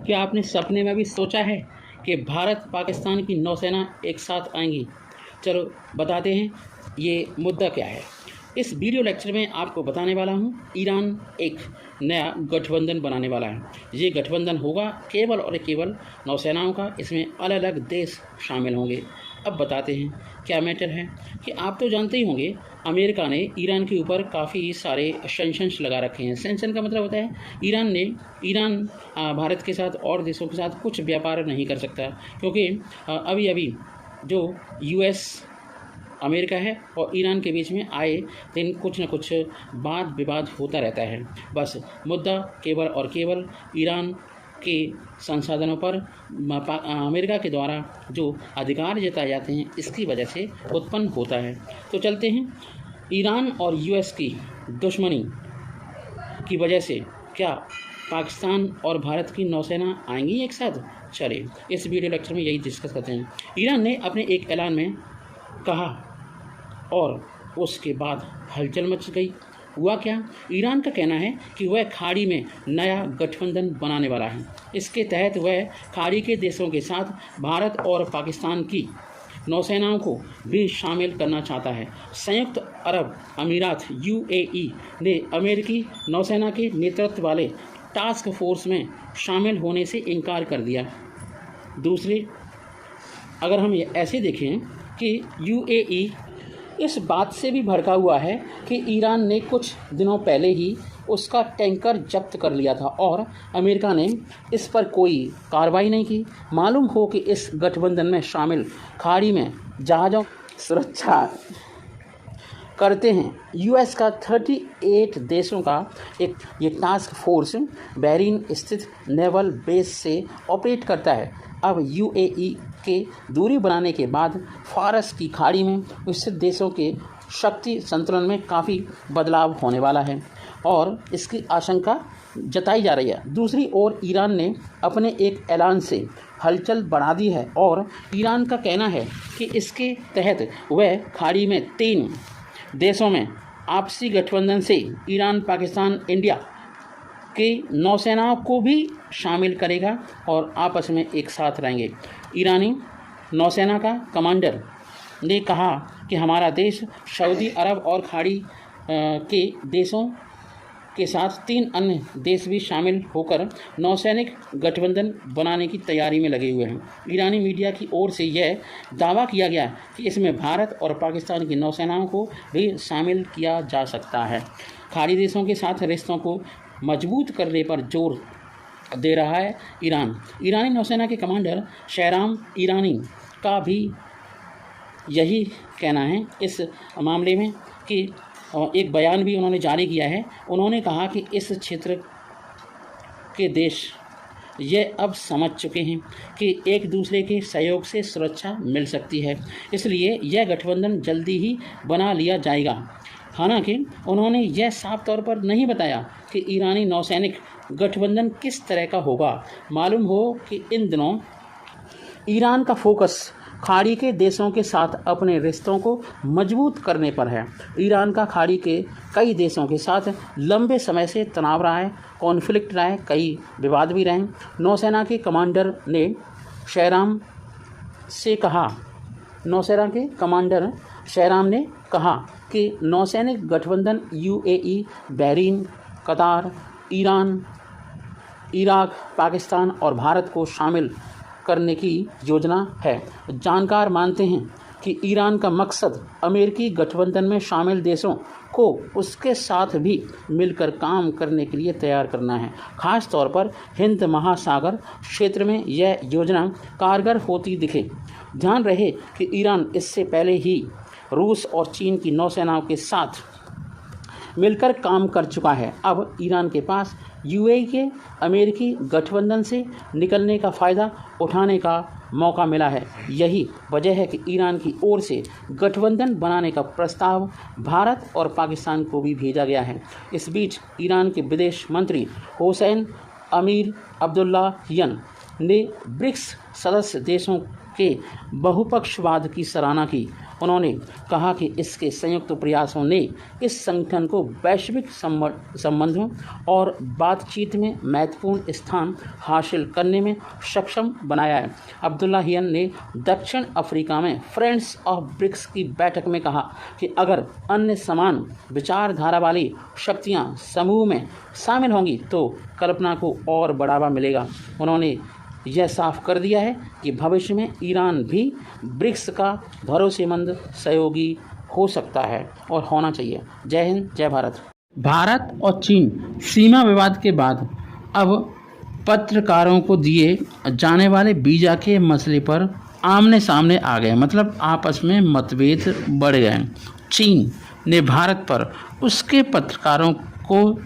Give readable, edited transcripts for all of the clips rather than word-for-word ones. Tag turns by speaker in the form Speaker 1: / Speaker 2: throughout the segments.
Speaker 1: क्या आपने सपने में भी सोचा है कि भारत पाकिस्तान की नौसेना एक साथ आएंगी? चलो बताते हैं ये मुद्दा क्या है। इस वीडियो लेक्चर में आपको बताने वाला हूँ, ईरान एक नया गठबंधन बनाने वाला है। ये गठबंधन होगा केवल और केवल नौसेनाओं का, इसमें अलग अलग देश शामिल होंगे। अब बताते हैं क्या मैटर है कि आप तो जानते ही होंगे, अमेरिका ने ईरान के ऊपर काफ़ी सारे सेंक्शंस लगा रखे हैं। सेंक्शन का मतलब होता है ईरान भारत के साथ और देशों के साथ कुछ व्यापार नहीं कर सकता, क्योंकि अभी अभी जो यूएस अमेरिका है और ईरान के बीच में आए दिन कुछ न कुछ वाद विवाद होता रहता है। बस मुद्दा केवल और केवल ईरान के संसाधनों पर अमेरिका के द्वारा जो अधिकार जताए जाते हैं, इसकी वजह से उत्पन्न होता है। तो चलते हैं, ईरान और यूएस की दुश्मनी की वजह से क्या पाकिस्तान और भारत की नौसेना आएंगी एक साथ? चलिए इस वीडियो लेक्चर में यही डिस्कस करते हैं। ईरान ने अपने एक ऐलान में कहा और उसके बाद हलचल मच गई। हुआ क्या? ईरान का कहना है कि वह खाड़ी में नया गठबंधन बनाने वाला है। इसके तहत वह खाड़ी के देशों के साथ भारत और पाकिस्तान की नौसेनाओं को भी शामिल करना चाहता है। संयुक्त अरब अमीरात यूएई ने अमेरिकी नौसेना के नेतृत्व वाले टास्क फोर्स में शामिल होने से इनकार कर दिया। दूसरी, अगर हम ये ऐसे देखें कि यूएई इस बात से भी भड़का हुआ है कि ईरान ने कुछ दिनों पहले ही उसका टैंकर जब्त कर लिया था और अमेरिका ने इस पर कोई कार्रवाई नहीं की। मालूम हो कि इस गठबंधन में शामिल खाड़ी में जहाज़ों की सुरक्षा करते हैं यूएस का 38 देशों का एक ये टास्क फोर्स बहरीन स्थित नेवल बेस से ऑपरेट करता है। अब यूएई के दूरी बनाने के बाद फारस की खाड़ी में स्थित देशों के शक्ति संतुलन में काफ़ी बदलाव होने वाला है और इसकी आशंका जताई जा रही है। दूसरी ओर ईरान ने अपने एक ऐलान से हलचल बढ़ा दी है और ईरान का कहना है कि इसके तहत वह खाड़ी में 3 देशों में आपसी गठबंधन से ईरान, पाकिस्तान, इंडिया की नौसेनाओं को भी शामिल करेगा और आपस में एक साथ रहेंगे। ईरानी नौसेना का कमांडर ने कहा कि हमारा देश सऊदी अरब और खाड़ी के देशों के साथ 3 अन्य देश भी शामिल होकर नौसैनिक गठबंधन बनाने की तैयारी में लगे हुए हैं। ईरानी मीडिया की ओर से यह दावा किया गया कि इसमें भारत और पाकिस्तान की नौसेनाओं को भी शामिल किया जा सकता है। खाड़ी देशों के साथ रिश्तों को मजबूत करने पर जोर दे रहा है ईरान। ईरानी नौसेना के कमांडर शहराम ईरानी का भी यही कहना है इस मामले में कि एक बयान भी उन्होंने जारी किया है। उन्होंने कहा कि इस क्षेत्र के देश ये अब समझ चुके हैं कि एक दूसरे के सहयोग से सुरक्षा मिल सकती है, इसलिए यह गठबंधन जल्दी ही बना लिया जाएगा। हालांकि उन्होंने यह साफ तौर पर नहीं बताया कि ईरानी नौसैनिक गठबंधन किस तरह का होगा। मालूम हो कि इन दिनों ईरान का फोकस खाड़ी के देशों के साथ अपने रिश्तों को मजबूत करने पर है। ईरान का खाड़ी के कई देशों के साथ लंबे समय से तनाव रहा है, कॉन्फ्लिक्ट रहा है, कई विवाद भी रहे। नौसेना के कमांडर ने शहराम ने कहा कि नौसैनिक गठबंधन यूएई, बहरीन, कतार, ईरान, इराक, पाकिस्तान और भारत को शामिल करने की योजना है। जानकार मानते हैं कि ईरान का मकसद अमेरिकी गठबंधन में शामिल देशों को उसके साथ भी मिलकर काम करने के लिए तैयार करना है। खास तौर पर हिंद महासागर क्षेत्र में यह योजना कारगर होती दिखे। ध्यान रहे कि ईरान इससे पहले ही रूस और चीन की नौसेनाओं के साथ मिलकर काम कर चुका है। अब ईरान के पास यूएई के अमेरिकी गठबंधन से निकलने का फ़ायदा उठाने का मौका मिला है। यही वजह है कि ईरान की ओर से गठबंधन बनाने का प्रस्ताव भारत और पाकिस्तान को भी भेजा गया है। इस बीच ईरान के विदेश मंत्री हुसैन अमीर अब्दुल्लाहियन ने ब्रिक्स सदस्य देशों के बहुपक्षवाद की सराहना की। उन्होंने कहा कि इसके संयुक्त प्रयासों ने इस संगठन को वैश्विक संबंधों और बातचीत में महत्वपूर्ण स्थान हासिल करने में सक्षम बनाया है। अब्दुल्लाहियन ने दक्षिण अफ्रीका में फ्रेंड्स ऑफ ब्रिक्स की बैठक में कहा कि अगर अन्य समान विचारधारा वाली शक्तियां समूह में शामिल होंगी तो कल्पना को और बढ़ावा मिलेगा। उन्होंने यह साफ कर दिया है कि भविष्य में ईरान भी ब्रिक्स का भरोसेमंद सहयोगी हो सकता है और होना चाहिए। जय हिंद, जय भारत। भारत और चीन सीमा विवाद के बाद अब पत्रकारों को दिए जाने वाले वीज़ा के मसले पर आमने सामने आ गए, मतलब आपस में मतभेद बढ़ गए। चीन ने भारत पर उसके पत्रकारों को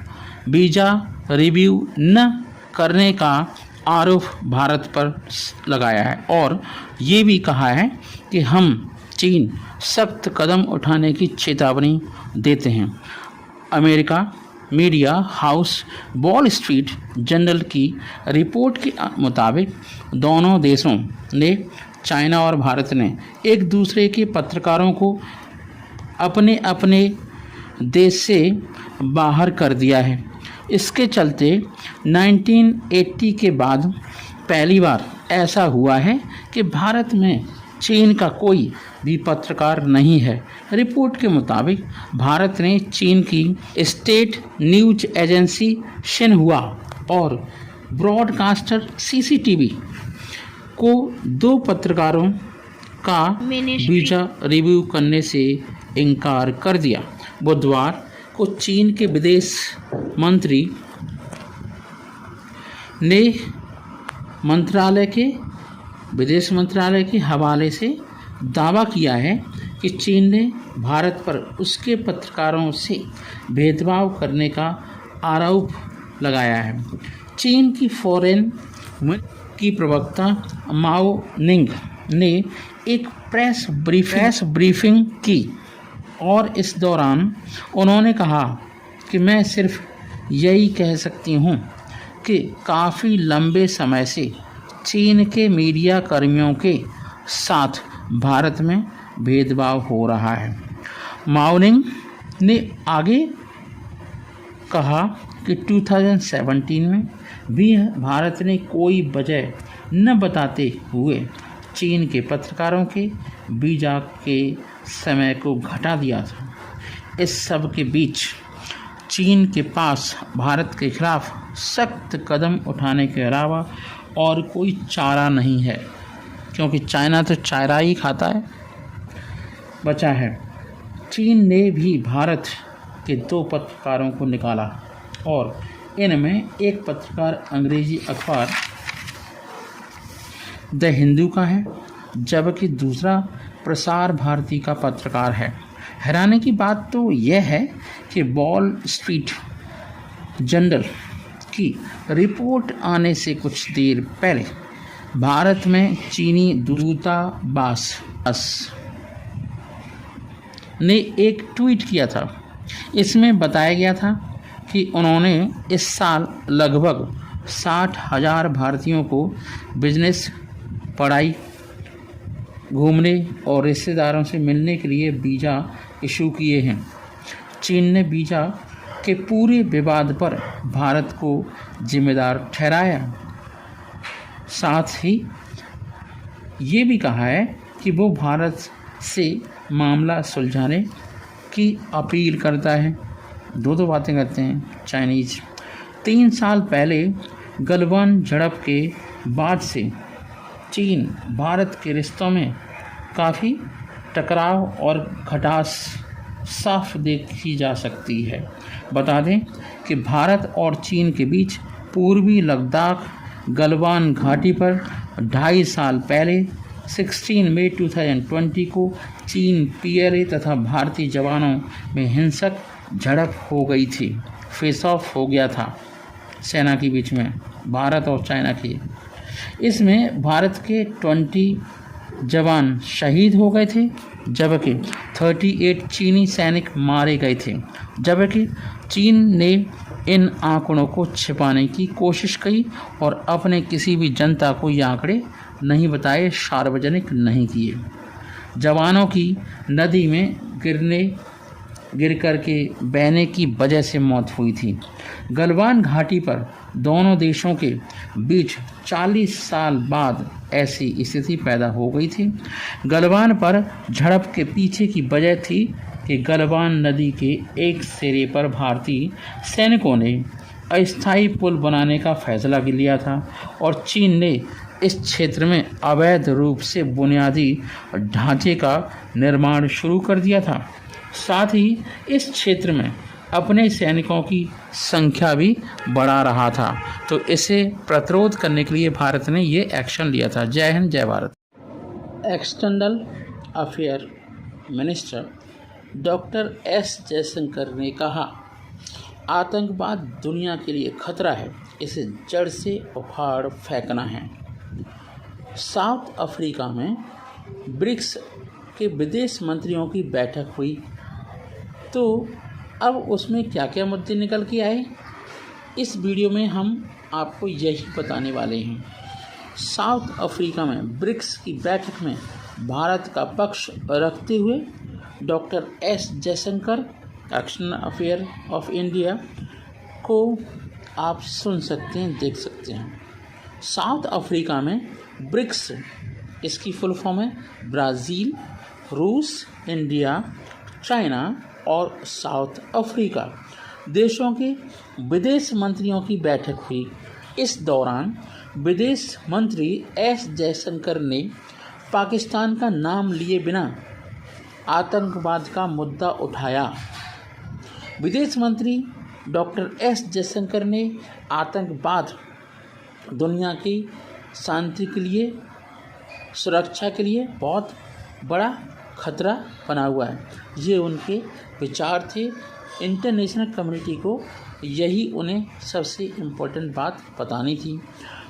Speaker 1: वीज़ा रिव्यू न करने का आरोप भारत पर लगाया है और ये भी कहा है कि हम चीन सख्त कदम उठाने की चेतावनी देते हैं। America media house wall street journal की रिपोर्ट के मुताबिक दोनों देशों ने, चाइना और भारत ने, एक दूसरे के पत्रकारों को अपने अपने देश से बाहर कर दिया है। इसके चलते 1980 के बाद पहली बार ऐसा हुआ है कि भारत में चीन का कोई भी पत्रकार नहीं है। रिपोर्ट के मुताबिक भारत ने चीन की स्टेट न्यूज एजेंसी शिन्हुआ और ब्रॉडकास्टर सीसीटीवी को 2 पत्रकारों का वीज़ा रिव्यू करने से इनकार कर दिया। बुधवार को चीन के विदेश मंत्रालय के हवाले से दावा किया है कि चीन ने भारत पर उसके पत्रकारों से भेदभाव करने का आरोप लगाया है। चीन की फॉरेन की प्रवक्ता माओ निंग ने एक प्रेस ब्रीफिंग की और इस दौरान उन्होंने कहा कि मैं सिर्फ यही कह सकती हूँ कि काफ़ी लंबे समय से चीन के मीडिया कर्मियों के साथ भारत में भेदभाव हो रहा है। माओनिंग ने आगे कहा कि 2017 में भी भारत ने कोई वजह न बताते हुए चीन के पत्रकारों के वीज़ा के समय को घटा दिया था। इस सब के बीच चीन के पास भारत के खिलाफ सख्त कदम उठाने के अलावा और कोई चारा नहीं है, क्योंकि चाइना तो चारा ही खाता है बचा है। चीन ने भी भारत के 2 पत्रकारों को निकाला और इनमें एक पत्रकार अंग्रेजी अखबार द हिंदू का है, जबकि दूसरा प्रसार भारती का पत्रकार है। हैरानी की बात तो यह है कि वॉल स्ट्रीट जर्नल की रिपोर्ट आने से कुछ देर पहले भारत में चीनी दूतावास ने एक ट्वीट किया था। इसमें बताया गया था कि उन्होंने इस साल लगभग 60,000 भारतीयों को बिजनेस, पढ़ाई, घूमने और रिश्तेदारों से मिलने के लिए वीज़ा इशू किए हैं। चीन ने वीज़ा के पूरे विवाद पर भारत को जिम्मेदार ठहराया। साथ ही ये भी कहा है कि वो भारत से मामला सुलझाने की अपील करता है। दो बातें करते हैं चाइनीज़। 3 साल पहले गलवान झड़प के बाद से चीन भारत के रिश्तों में काफ़ी टकराव और खटास साफ देखी जा सकती है। बता दें कि भारत और चीन के बीच पूर्वी लद्दाख गलवान घाटी पर 2.5 साल पहले 16 मई 2020 को चीन PLA तथा भारतीय जवानों में हिंसक झड़प हो गई थी। फेस ऑफ हो गया था सेना के बीच में, भारत और चाइना की। इसमें भारत के 20 जवान शहीद हो गए थे, जबकि 38 चीनी सैनिक मारे गए थे। जबकि चीन ने इन आंकड़ों को छिपाने की कोशिश की और अपने किसी भी जनता को ये आंकड़े नहीं बताए, सार्वजनिक नहीं किए। जवानों की नदी में गिर कर के बहने की वजह से मौत हुई थी। गलवान घाटी पर दोनों देशों के बीच 40 साल बाद ऐसी स्थिति पैदा हो गई थी। गलवान पर झड़प के पीछे की वजह थी कि गलवान नदी के एक सिरे पर भारतीय सैनिकों ने अस्थायी पुल बनाने का फैसला लिया था और चीन ने इस क्षेत्र में अवैध रूप से बुनियादी ढांचे का निर्माण शुरू कर दिया था। साथ ही इस क्षेत्र में अपने सैनिकों की संख्या भी बढ़ा रहा था। तो इसे प्रतिरोध करने के लिए भारत ने ये एक्शन लिया था। जय हिंद, जय Bharat. External affair minister doctor S Jaishankar ने कहा, आतंकवाद दुनिया के लिए खतरा है, इसे जड़ से उखाड़ फेंकना है। साउथ अफ्रीका में ब्रिक्स के विदेश मंत्रियों की बैठक हुई, तो अब उसमें क्या क्या मुद्दे निकल के आए, इस वीडियो में हम आपको यही बताने वाले हैं। साउथ अफ्रीका में ब्रिक्स की बैठक में भारत का पक्ष रखते हुए doctor S Jaishankar, external affair of India, को आप सुन सकते हैं, देख सकते हैं। साउथ अफ्रीका में ब्रिक्स, इसकी फुल फॉर्म है ब्राज़ील, रूस, इंडिया, चाइना और साउथ अफ्रीका देशों के विदेश मंत्रियों की बैठक हुई। इस दौरान विदेश मंत्री एस जयशंकर ने पाकिस्तान का नाम लिए बिना आतंकवाद का मुद्दा उठाया। विदेश मंत्री डॉक्टर एस जयशंकर ने आतंकवाद दुनिया की शांति के लिए, सुरक्षा के लिए बहुत बड़ा खतरा बना हुआ है, ये उनके विचार थे। इंटरनेशनल कम्युनिटी को यही उन्हें सबसे इम्पोर्टेंट बात बतानी थी।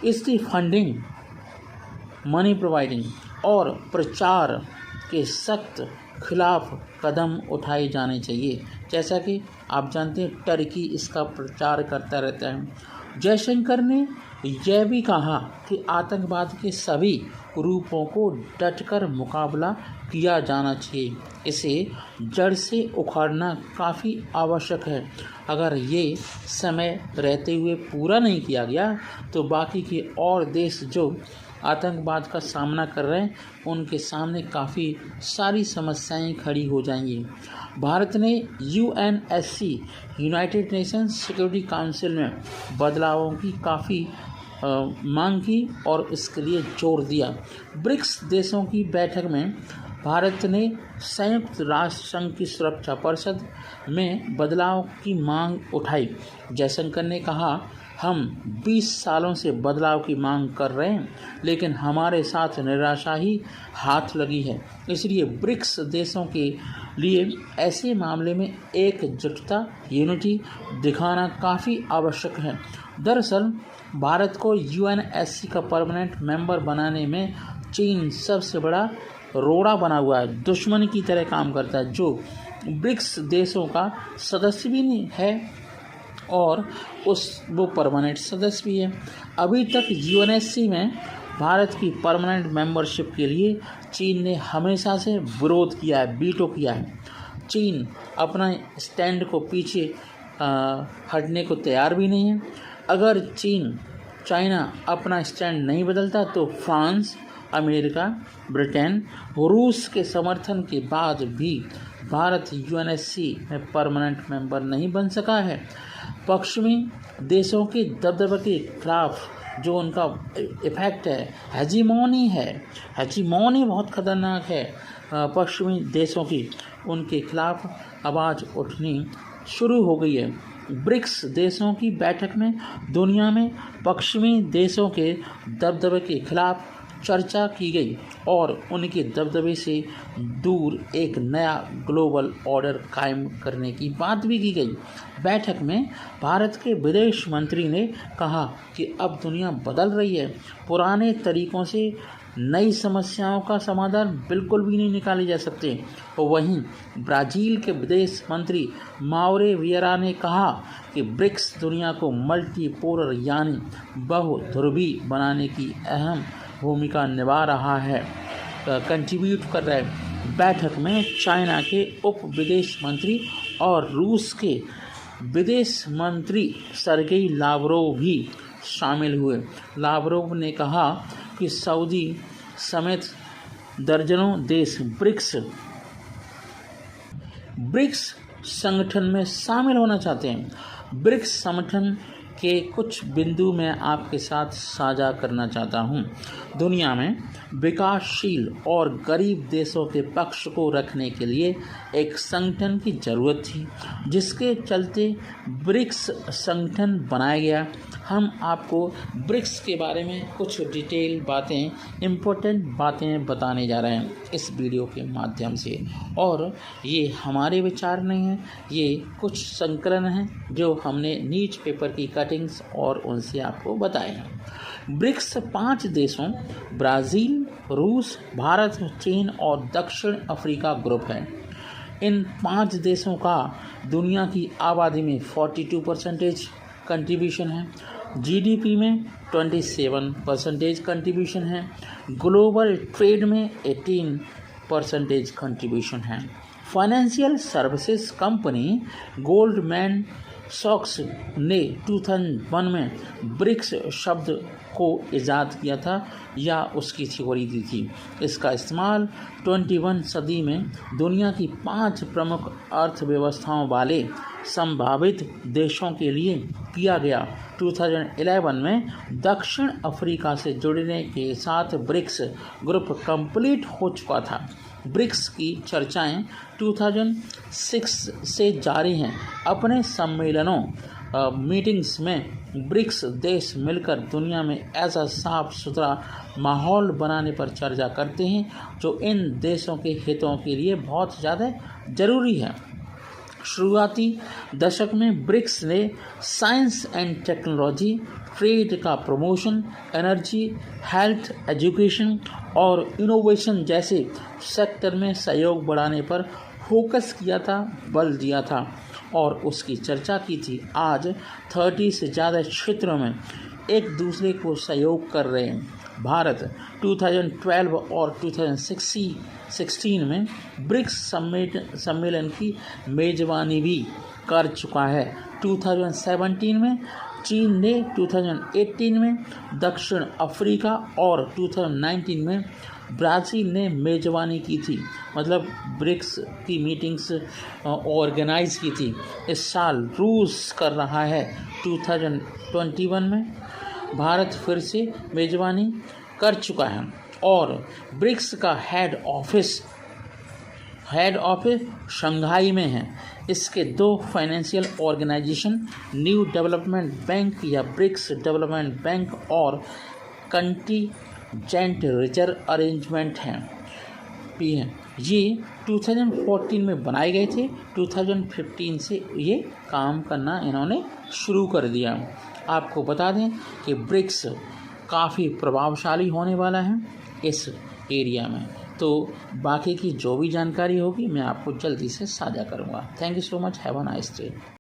Speaker 1: इसकी फंडिंग, मनी प्रोवाइडिंग और प्रचार के सख्त खिलाफ कदम उठाए जाने चाहिए। जैसा कि आप जानते हैं, टर्की इसका प्रचार करता रहता है। जयशंकर ने यह भी कहा कि आतंकवाद के सभी रूपों को डटकर मुकाबला किया जाना चाहिए, इसे जड़ से उखाड़ना काफ़ी आवश्यक है। अगर ये समय रहते हुए पूरा नहीं किया गया तो बाकी के और देश जो आतंकवाद का सामना कर रहे हैं उनके सामने काफ़ी सारी समस्याएं खड़ी हो जाएंगी। भारत ने UNSC, United Nations security council में बदलावों की काफ़ी मांग की और इसके लिए जोर दिया। ब्रिक्स देशों की बैठक में भारत ने संयुक्त राष्ट्र संघ की सुरक्षा परिषद में बदलाव की मांग उठाई। जयशंकर ने कहा, हम 20 सालों से बदलाव की मांग कर रहे हैं, लेकिन हमारे साथ निराशा ही हाथ लगी है। इसलिए ब्रिक्स देशों के लिए ऐसे मामले में एकजुटता, यूनिटी दिखाना काफ़ी आवश्यक है। दरअसल भारत को UNSC का परमानेंट मेंबर बनाने में चीन सबसे बड़ा रोड़ा बना हुआ है, दुश्मन की तरह काम करता है, जो ब्रिक्स देशों का सदस्य भी नहीं है और वो परमानेंट सदस्य भी है। अभी तक UNSC में भारत की परमानेंट मेंबरशिप के लिए चीन ने हमेशा से विरोध किया है, वीटो किया है। चीन अपना स्टैंड को पीछे हटने को तैयार भी नहीं है। अगर चाइना अपना स्टैंड नहीं बदलता तो फ्रांस, अमेरिका, ब्रिटेन, रूस के समर्थन के बाद भी भारत UNSC में परमानेंट मेंबर नहीं बन सका है। पश्चिमी देशों के दबदबे के खिलाफ जो उनका इफेक्ट है, हेजीमोनी बहुत खतरनाक है पश्चिमी देशों की, उनके खिलाफ आवाज़ उठनी शुरू हो गई है। ब्रिक्स देशों की बैठक में दुनिया में पश्चिमी देशों के दबदबे के खिलाफ चर्चा की गई और उनके दबदबे से दूर एक नया ग्लोबल ऑर्डर कायम करने की बात भी की गई। बैठक में भारत के विदेश मंत्री ने कहा कि अब दुनिया बदल रही है, पुराने तरीकों से नई समस्याओं का समाधान बिल्कुल भी नहीं निकाले जा सकते। वहीं ब्राज़ील के विदेश मंत्री माउरे वियरा ने कहा कि ब्रिक्स दुनिया को मल्टीपोलर यानी बहुध्रुवी बनाने की अहम भूमिका निभा रहा है, कंट्रीब्यूट कर रहा है। बैठक में चाइना के उप विदेश मंत्री और रूस के विदेश मंत्री सर्गेई लावरोव भी शामिल हुए। लावरोव ने कहा कि सऊदी समेत दर्जनों देश ब्रिक्स संगठन में शामिल होना चाहते हैं। ब्रिक्स संगठन के कुछ बिंदु मैं आपके साथ साझा करना चाहता हूं। दुनिया में विकासशील और गरीब देशों के पक्ष को रखने के लिए एक संगठन की ज़रूरत थी, जिसके चलते ब्रिक्स संगठन बनाया गया। हम आपको ब्रिक्स के बारे में कुछ डिटेल बातें, इम्पोर्टेंट बातें बताने जा रहे हैं इस वीडियो के माध्यम से। और ये हमारे विचार नहीं हैं, ये कुछ संकलन हैं जो हमने न्यूज़ पेपर की कटिंग्स और उनसे आपको बताए हैं। ब्रिक्स 5 देशों ब्राज़ील, रूस, भारत, चीन और दक्षिण अफ्रीका ग्रुप है। इन 5 देशों का दुनिया की आबादी में 42% कंट्रीब्यूशन है, जीडीपी में 27% कंट्रीब्यूशन है, ग्लोबल ट्रेड में 18% कंट्रीब्यूशन है। Financial services company Goldman socks ने 2001 में ब्रिक्स शब्द को ईजाद किया था या उसकी थ्योरी दी थी। इसका इस्तेमाल 21 सदी में दुनिया की 5 प्रमुख अर्थव्यवस्थाओं वाले संभावित देशों के लिए किया गया। 2011 में दक्षिण अफ्रीका से जुड़ने के साथ ब्रिक्स ग्रुप कंप्लीट हो चुका था। ब्रिक्स की चर्चाएं 2006 से जारी हैं। अपने सम्मेलनों मीटिंग्स में ब्रिक्स देश मिलकर दुनिया में ऐसा साफ सुथरा माहौल बनाने पर चर्चा करते हैं जो इन देशों के हितों के लिए बहुत ज़्यादा ज़रूरी है। शुरुआती दशक में ब्रिक्स ने साइंस एंड टेक्नोलॉजी, ट्रेड का प्रमोशन, एनर्जी, हेल्थ, एजुकेशन और इनोवेशन जैसे सेक्टर में सहयोग बढ़ाने पर फोकस किया था, बल दिया था और उसकी चर्चा की थी। आज 30 से ज़्यादा क्षेत्रों में एक दूसरे को सहयोग कर रहे हैं। भारत 2012 और 2016 में ब्रिक्स सम्मेलन की मेज़बानी भी कर चुका है। 2017 में चीन ने, 2018 में दक्षिण अफ्रीका और 2019 में ब्राज़ील ने मेज़बानी की थी, मतलब ब्रिक्स की मीटिंग्स ऑर्गेनाइज की थी। इस साल रूस कर रहा है। 2021 में भारत फिर से मेज़बानी कर चुका है और ब्रिक्स का हेड ऑफिस शंघाई में है। इसके 2 financial organization, New Development Bank या ब्रिक्स डेवलपमेंट बैंक और कंटीजेंट रिजर्व अरेंजमेंट हैं भी हैं। ये 2014 में बनाए गए थे। 2015 से ये काम करना इन्होंने शुरू कर दिया। आपको बता दें कि ब्रिक्स काफ़ी प्रभावशाली होने वाला है इस एरिया में। तो बाकी की जो भी जानकारी होगी मैं आपको जल्दी से साझा करूँगा। Thank you so much. Have a nice day.